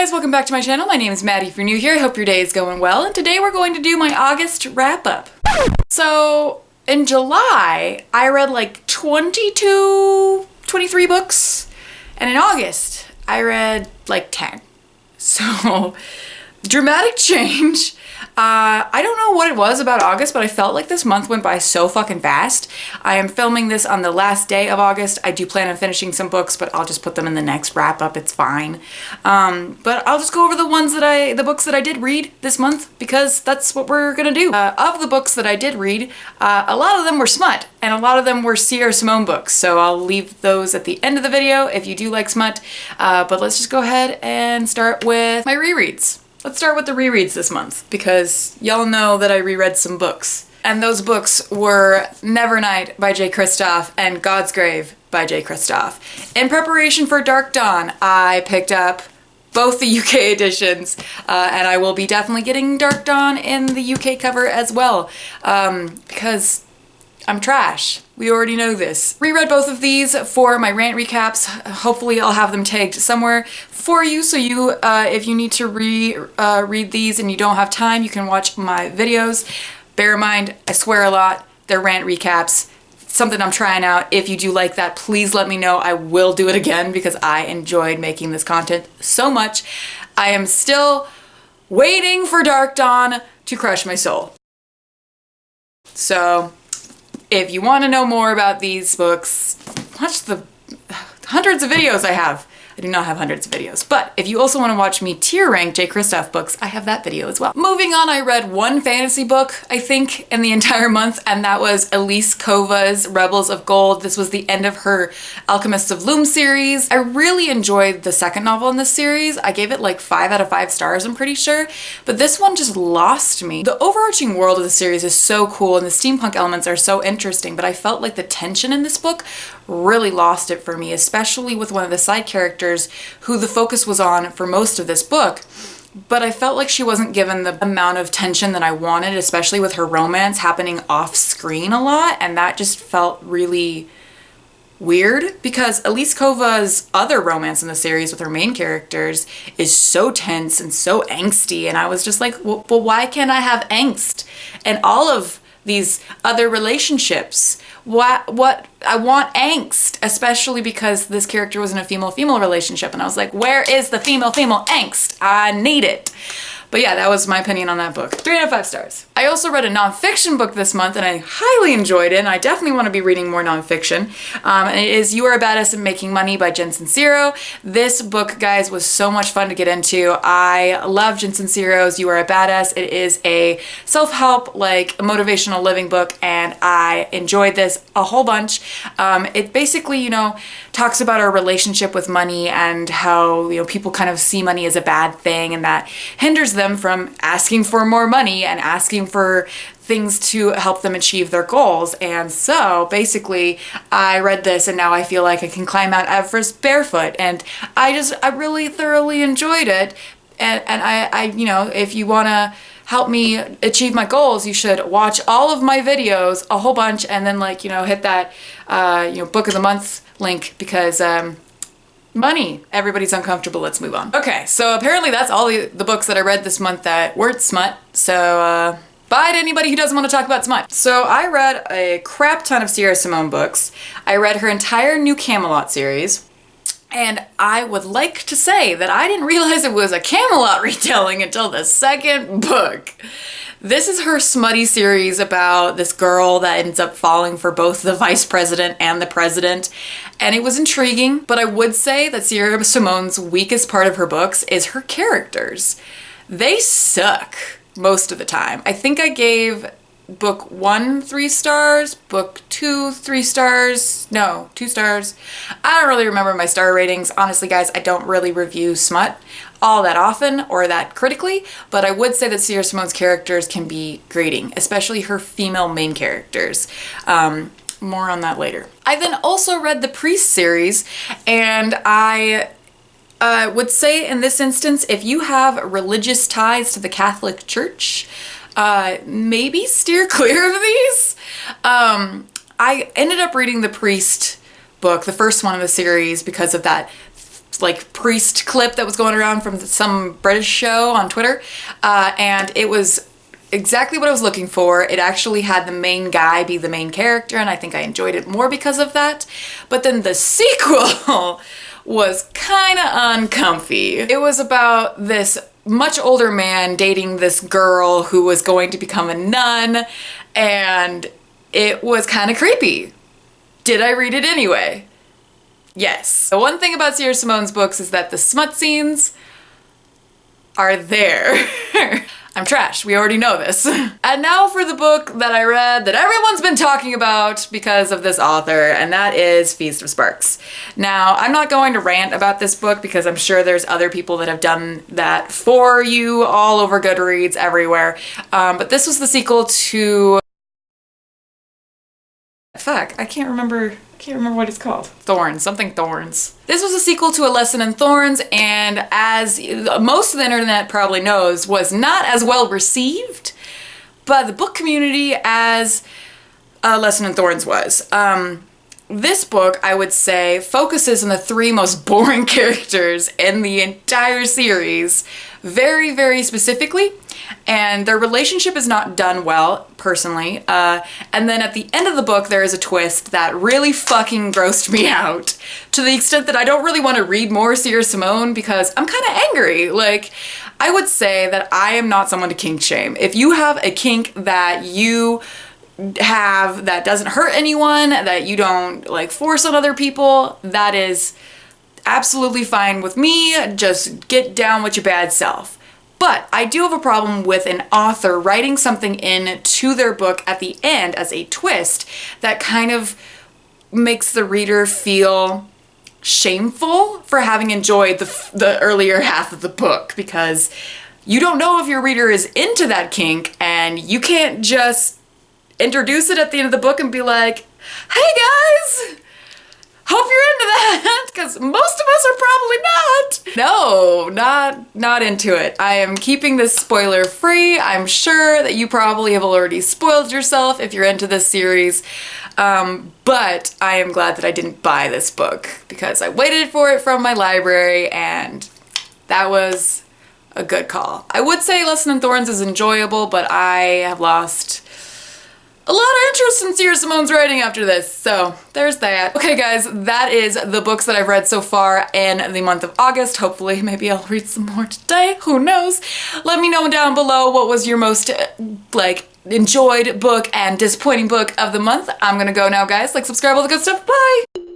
guys, welcome back to my channel. My name is Maddie if you're new here. I hope your day is going well, and today we're going to do my August wrap-up. So, in July, I read like 23 books, and in August, I read like 10. So, dramatic change. I don't know what it was about August, but I felt like this month went by so fucking fast. I am filming this on the last day of August. I do plan on finishing some books, but I'll just put them in the next wrap up. It's fine. But I'll just go over the books that I did read this month, because that's what we're gonna do. Of the books that I did read, a lot of them were smut, and a lot of them were Sierra Simone books. So I'll leave those at the end of the video if you do like smut. But let's just go ahead and start with my rereads. Let's start with the rereads this month, because y'all know that I reread some books. And those books were Nevernight by J. Kristoff and God's Grave by J. Kristoff. In preparation for Dark Dawn, I picked up both the UK editions, and I will be definitely getting Dark Dawn in the UK cover as well, because I'm trash. We already know this. Reread both of these for my rant recaps. Hopefully I'll have them tagged somewhere for you, so you, if you need to read these and you don't have time, you can watch my videos. Bear in mind, I swear a lot, they're rant recaps. Something I'm trying out. If you do like that, please let me know. I will do it again because I enjoyed making this content so much. I am still waiting for Dark Dawn to crush my soul. So, if you want to know more about these books, watch the hundreds of videos I have. I do not have hundreds of videos, but if you also want to watch me tier rank J. Kristoff books, I have that video as well. Moving on, I read one fantasy book, I think, in the entire month, and that was Elise Kova's Rebels of Gold. This was the end of her Alchemists of Loom series. I really enjoyed the second novel in this series. I gave it like 5 out of 5 stars, I'm pretty sure, but this one just lost me. The overarching world of the series is so cool, and the steampunk elements are so interesting, but I felt like the tension in this book really lost it for me, especially with one of the side characters who the focus was on for most of this book. But I felt like she wasn't given the amount of tension that I wanted, especially with her romance happening off screen a lot, and that just felt really weird, because Elise Kova's other romance in the series with her main characters is so tense and so angsty, and I was just like, well, why can't I have angst and all of these other relationships? What I want angst, especially because this character was in a female-female relationship, and I was like, where is the female-female angst? I need it. But yeah, that was my opinion on that book. 3 out of 5 stars. I also read a nonfiction book this month, and I highly enjoyed it, and I definitely want to be reading more nonfiction. And it is You Are a Badass at Making Money by Jen Sincero. This book, guys, was so much fun to get into. I love Jen Sincero's You Are a Badass. It is a self-help, like, motivational living book, and I enjoyed this a whole bunch. It basically, you know, talks about our relationship with money and how, you know, people kind of see money as a bad thing, and that hinders them from asking for more money and asking for things to help them achieve their goals. And so basically I read this, and now I feel like I can climb Mount Everest barefoot, and I really thoroughly enjoyed it. And I you know, if you want to help me achieve my goals, you should watch all of my videos, a whole bunch, and then, like, you know, hit that you know, book of the month link, because money. Everybody's uncomfortable. Let's move on. Okay, so apparently that's all the books that I read this month that weren't smut. So bye to anybody who doesn't want to talk about smut. So I read a crap ton of Sierra Simone books. I read her entire New Camelot series. And I would like to say that I didn't realize it was a Camelot retelling until the second book. This is her smutty series about this girl that ends up falling for both the vice president and the president. And it was intriguing, but I would say that Sierra Simone's weakest part of her books is her characters. They suck most of the time. I think I gave book 1 3 stars, book 2 3 stars, no, 2 stars. I don't really remember my star ratings. Honestly, guys, I don't really review smut all that often or that critically, but I would say that Sierra Simone's characters can be grating, especially her female main characters. More on that later. I then also read the Priest series, and I would say in this instance, if you have religious ties to the Catholic Church, maybe steer clear of these. I ended up reading the Priest book, the first one of the series, because of that like priest clip that was going around from some British show on Twitter, and it was exactly what I was looking for. It actually had the main guy be the main character, and I think I enjoyed it more because of that. But then the sequel was kind of uncomfy. It was about this much older man dating this girl who was going to become a nun, and it was kind of creepy. Did I read it anyway? Yes. The one thing about Sierra Simone's books is that the smut scenes are there. I'm trash, we already know this. And now for the book that I read that everyone's been talking about because of this author, and that is Feast of Sparks. Now, I'm not going to rant about this book because I'm sure there's other people that have done that for you all over Goodreads, everywhere. But this was the sequel to... Fuck, I can't remember what it's called. Thorns, something Thorns. This was a sequel to A Lesson in Thorns, and as most of the internet probably knows, was not as well received by the book community as A Lesson in Thorns was. This book, I would say, focuses on the three most boring characters in the entire series very, very specifically, and their relationship is not done well, personally. And then at the end of the book, there is a twist that really fucking grossed me out, to the extent that I don't really want to read more Sierra Simone because I'm kind of angry. Like, I would say that I am not someone to kink shame. If you have a kink that you have that doesn't hurt anyone, that you don't like force on other people, that is absolutely fine with me. Just get down with your bad self. But I do have a problem with an author writing something into their book at the end as a twist that kind of makes the reader feel shameful for having enjoyed the earlier half of the book, because you don't know if your reader is into that kink, and you can't just introduce it at the end of the book and be like, hey guys, hope you're into that, because most of us are probably not. No, not into it. I am keeping this spoiler free. I'm sure that you probably have already spoiled yourself if you're into this series, but I am glad that I didn't buy this book because I waited for it from my library, and that was a good call. I would say Lesson in Thorns is enjoyable, but I have lost a lot of interest in Sierra Simone's writing after this, so there's that. Okay guys, that is the books that I've read so far in the month of August. Hopefully, maybe I'll read some more today, who knows? Let me know down below what was your most, enjoyed book and disappointing book of the month. I'm gonna go now guys, subscribe, all the good stuff, bye!